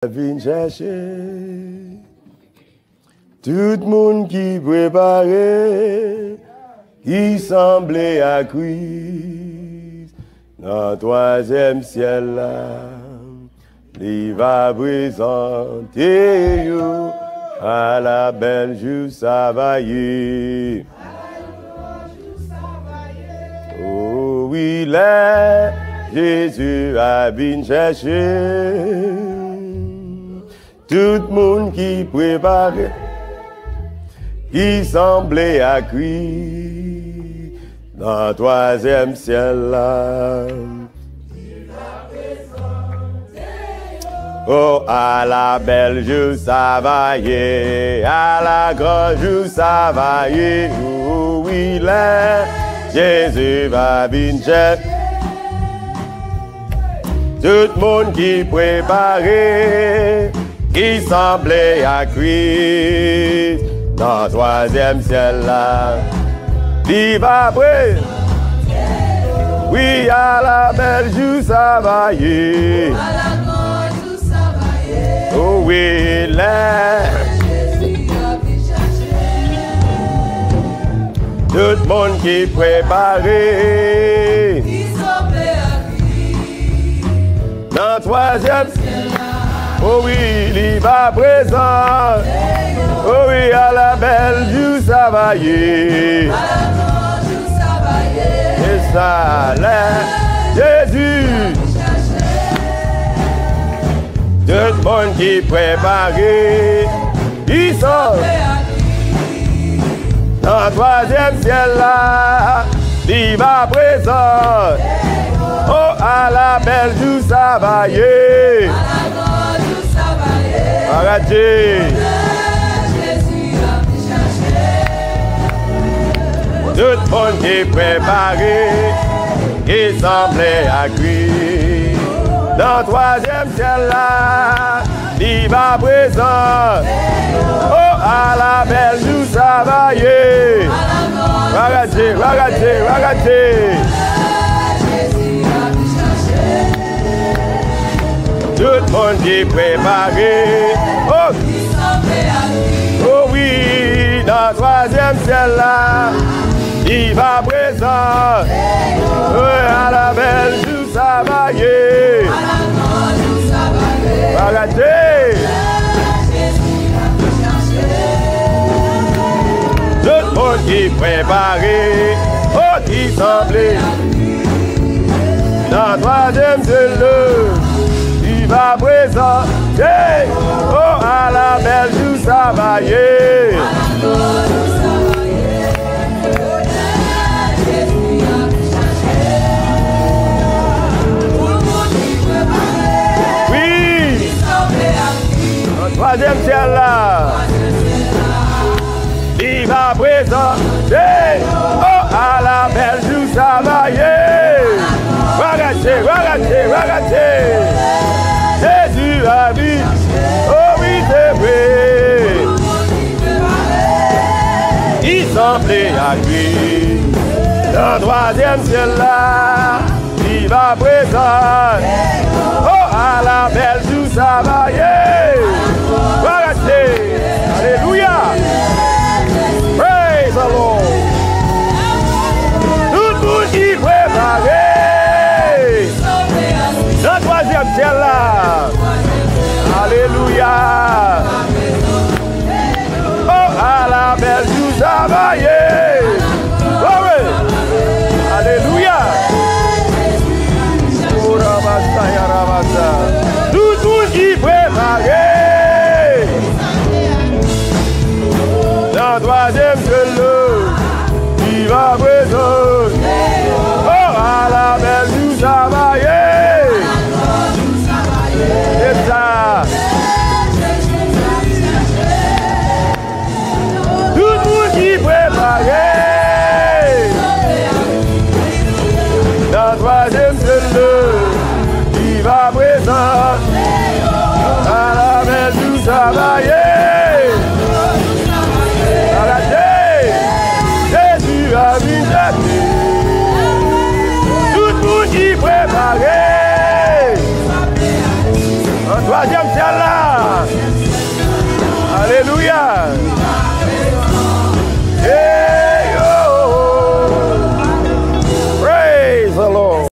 Viens chercher tout le monde qui préparait, qui semblait à cuire dans le troisième ciel là. Il va présenter à la belle jour savaillée. Oh oui, là, Jésus a bien cherché tout le monde qui préparait, qui semblait à cuire dans le troisième ciel là. Oh, à la belle jour savaillée, à la grande jour savaillée, oh oui, là, Jésus va venir. Tout le monde qui préparait, qui semblait à cuire dans le troisième ciel là. Il va briller. Oui, à la belle jour savaillée. Oh oui, là, tout le monde qui préparait, dans le troisième, oh oui, il va présent, oh oui, à la belle jour savaillée, c'est ça, là, Jésus. Tout le monde qui préparait, ils sont dans le troisième ciel là, il va présent. Oh, à la belle jour savaillée. Arrêtez. Tout le monde qui préparait, qui semblait à cuire. Dans le troisième ciel là, il va présent. Oh, à la belle jour savaillée. Regardez, regardez, regardez. Tout le monde qui est préparé. Oh, oh oui, dans le troisième ciel là, il va présent. Oh, à la belle jour savaillée. Regardez. Tout le monde qui est préparé, oh, qui semblait dans le troisième ciel, il va présenter, oh, à la belle jour savaillée. Troisième ciel là, il va présenter, oh, à la belle jour savaillée. Regardez, regardez, regardez, Jésus a vu, oh oui c'est vrai, il semblait à lui, dans le troisième ciel là, il va présenter, oh, à la belle jour savaillée. Alléluia. Praise the Lord. Tout le monde qui est préparé dans le troisième ciel là. Alléluia. Oh, à la belle jour savaillée. Alléluia. Oh, Rabasa, Rabasa. Tout le monde qui est préparé dans le troisième ciel, il va présent. Oh, à la belle jour savaillée. C'est ça. Tout le monde qui est préparé dans le troisième ciel, il va présent. À la belle jour savaillée. Jésus a vu tout le monde qui est préparé. En troisième ciel là.